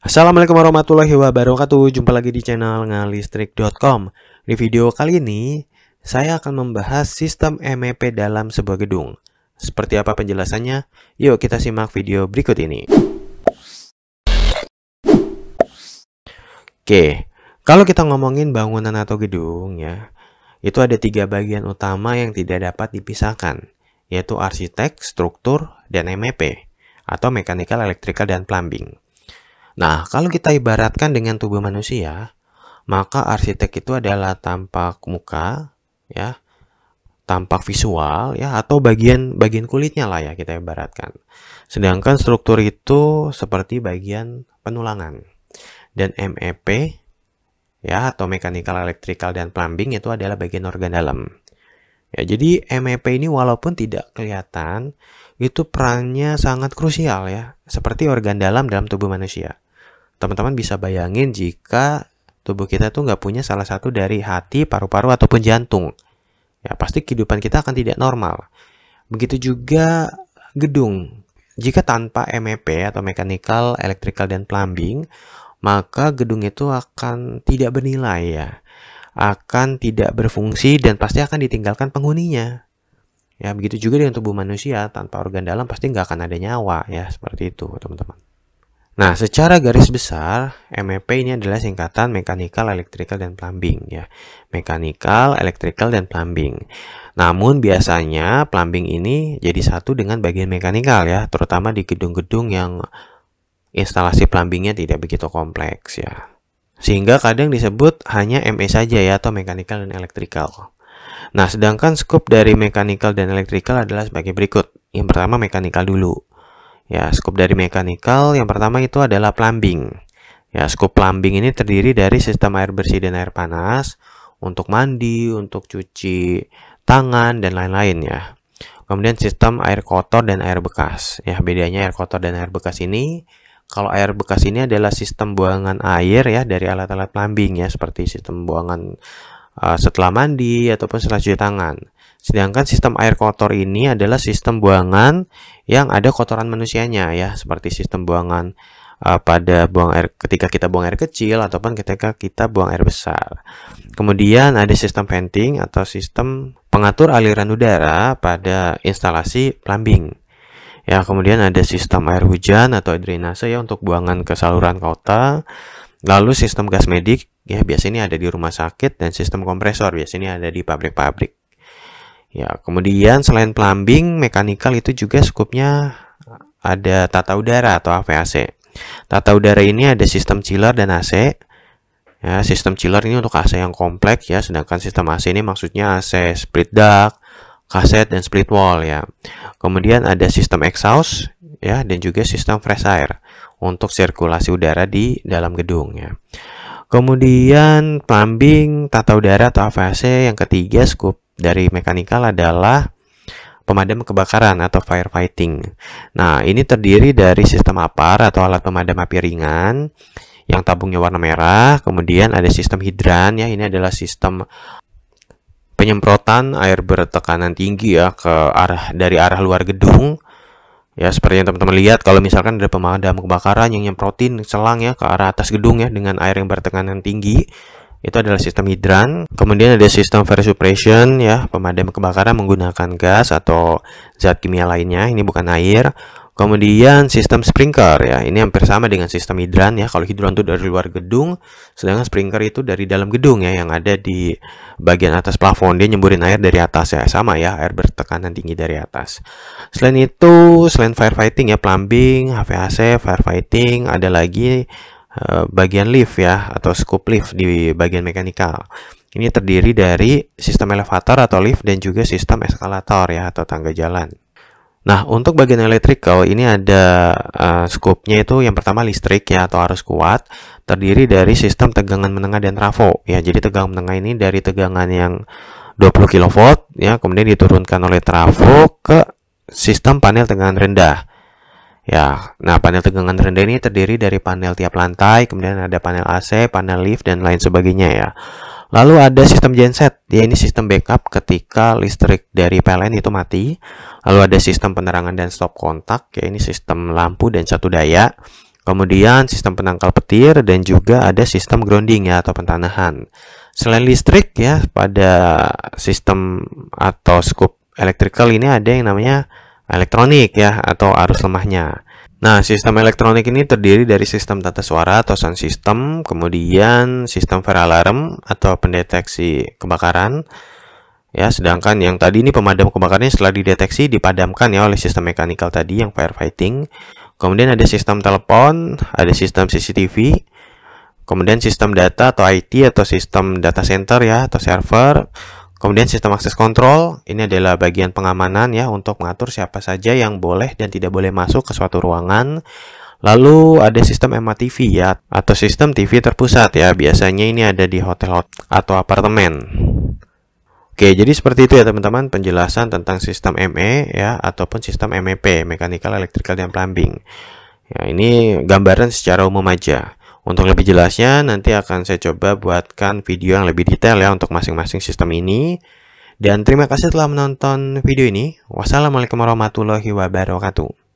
Assalamualaikum warahmatullahi wabarakatuh. Jumpa lagi di channel ngalistrik.com. Di video kali ini saya akan membahas sistem MEP dalam sebuah gedung. Seperti apa penjelasannya? Yuk kita simak video berikut ini. Oke, kalau kita ngomongin bangunan atau gedung ya, itu ada 3 bagian utama yang tidak dapat dipisahkan, yaitu arsitek, struktur, dan MEP atau mechanical, electrical, dan plumbing. Nah, kalau kita ibaratkan dengan tubuh manusia, maka arsitek itu adalah tampak muka, ya, tampak visual, ya, atau bagian kulitnya lah ya kita ibaratkan. Sedangkan struktur itu seperti bagian penulangan. Dan MEP, ya, atau mechanical, electrical, dan plumbing itu adalah bagian organ dalam. Ya, jadi MEP ini walaupun tidak kelihatan, itu perannya sangat krusial ya, seperti organ dalam tubuh manusia. Teman-teman bisa bayangin jika tubuh kita tuh nggak punya salah satu dari hati, paru-paru, ataupun jantung. Ya, pasti kehidupan kita akan tidak normal. Begitu juga gedung. Jika tanpa MEP atau mechanical, electrical, dan plumbing, maka gedung itu akan tidak bernilai ya. Akan tidak berfungsi dan pasti akan ditinggalkan penghuninya. Ya, begitu juga dengan tubuh manusia, tanpa organ dalam pasti nggak akan ada nyawa ya, seperti itu teman-teman. Nah, secara garis besar, MEP ini adalah singkatan Mechanical, Electrical, dan Plumbing ya. Mechanical, Electrical, dan Plumbing. Namun biasanya plumbing ini jadi satu dengan bagian mekanikal ya, terutama di gedung-gedung yang instalasi plumbingnya tidak begitu kompleks ya. Sehingga kadang disebut hanya ME saja ya, atau Mechanical dan Electrical. Nah, sedangkan skop dari Mechanical dan Electrical adalah sebagai berikut. Yang pertama mekanikal dulu. Ya, skop dari mechanical yang pertama itu adalah plumbing. Ya, skop plumbing ini terdiri dari sistem air bersih dan air panas untuk mandi, untuk cuci tangan dan lain-lain ya. Kemudian sistem air kotor dan air bekas. Ya, bedanya air kotor dan air bekas ini, kalau air bekas ini adalah sistem buangan air ya dari alat-alat plumbing ya, seperti sistem buangan setelah mandi ataupun setelah cuci tangan. Sedangkan sistem air kotor ini adalah sistem buangan yang ada kotoran manusianya ya, seperti sistem buangan pada buang air ketika kita buang air kecil ataupun ketika kita buang air besar. Kemudian ada sistem venting atau sistem pengatur aliran udara pada instalasi plumbing. Ya, kemudian ada sistem air hujan atau drainase ya untuk buangan ke saluran kota. Lalu sistem gas medik ya biasanya ada di rumah sakit, dan sistem kompresor biasanya ada di pabrik-pabrik. Ya, kemudian selain plumbing, mechanical itu juga skupnya ada tata udara atau AVAC. Tata udara ini ada sistem chiller dan AC. Ya, sistem chiller ini untuk AC yang kompleks ya, sedangkan sistem AC ini maksudnya AC split duct, kaset, dan split wall ya. Kemudian ada sistem exhaust ya, dan juga sistem fresh air untuk sirkulasi udara di dalam gedung ya. Kemudian plumbing, tata udara atau AVAC yang ketiga skup dari mechanical adalah pemadam kebakaran atau firefighting. Nah, ini terdiri dari sistem APAR atau alat pemadam api ringan yang tabungnya warna merah. Kemudian ada sistem hidran ya, ini adalah sistem penyemprotan air bertekanan tinggi ya ke dari arah luar gedung. Ya, seperti yang teman-teman lihat kalau misalkan ada pemadam kebakaran yang nyemprotin selang ya ke arah atas gedung ya dengan air yang bertekanan tinggi, itu adalah sistem hidran. Kemudian ada sistem fire suppression ya, pemadam kebakaran menggunakan gas atau zat kimia lainnya, ini bukan air. Kemudian sistem sprinkler ya, ini hampir sama dengan sistem hidran ya. Kalau hidran itu dari luar gedung, sedangkan sprinkler itu dari dalam gedung ya, yang ada di bagian atas plafon, dia nyemburin air dari atas ya, sama ya, air bertekanan tinggi dari atas. Selain itu, selain firefighting ya, plumbing, HVAC, firefighting, ada lagi bagian lift ya, atau scoop lift di bagian mekanikal. Ini terdiri dari sistem elevator atau lift dan juga sistem eskalator ya, atau tangga jalan. Nah, untuk bagian electrical ini ada skupnya itu yang pertama listrik ya, atau arus kuat, terdiri dari sistem tegangan menengah dan trafo ya. Jadi tegangan menengah ini dari tegangan yang 20 kV ya, kemudian diturunkan oleh trafo ke sistem panel tegangan rendah. Ya, nah panel tegangan rendah ini terdiri dari panel tiap lantai, kemudian ada panel AC, panel lift, dan lain sebagainya ya. Lalu ada sistem genset, ya ini sistem backup ketika listrik dari PLN itu mati. Lalu ada sistem penerangan dan stop kontak, ya ini sistem lampu dan satu daya. Kemudian sistem penangkal petir dan juga ada sistem grounding ya atau pentanahan. Selain listrik ya, pada sistem atau skup electrical ini ada yang namanya elektronik ya atau arus lemahnya. Nah, sistem elektronik ini terdiri dari sistem tata suara atau sound system, kemudian sistem fire alarm atau pendeteksi kebakaran. Ya, sedangkan yang tadi ini pemadam kebakarannya setelah dideteksi dipadamkan ya oleh sistem mechanical tadi yang firefighting. Kemudian ada sistem telepon, ada sistem CCTV, kemudian sistem data atau IT atau sistem data center ya atau server. Kemudian sistem akses kontrol, ini adalah bagian pengamanan ya untuk mengatur siapa saja yang boleh dan tidak boleh masuk ke suatu ruangan. Lalu ada sistem MATV ya atau sistem TV terpusat ya, biasanya ini ada di hotel atau apartemen. Oke, jadi seperti itu ya teman-teman penjelasan tentang sistem ME ya ataupun sistem MEP, Mechanical, Electrical, dan Plumbing. Ya, ini gambaran secara umum aja. Untuk lebih jelasnya nanti akan saya coba buatkan video yang lebih detail ya untuk masing-masing sistem ini. Dan terima kasih telah menonton video ini. Wassalamualaikum warahmatullahi wabarakatuh.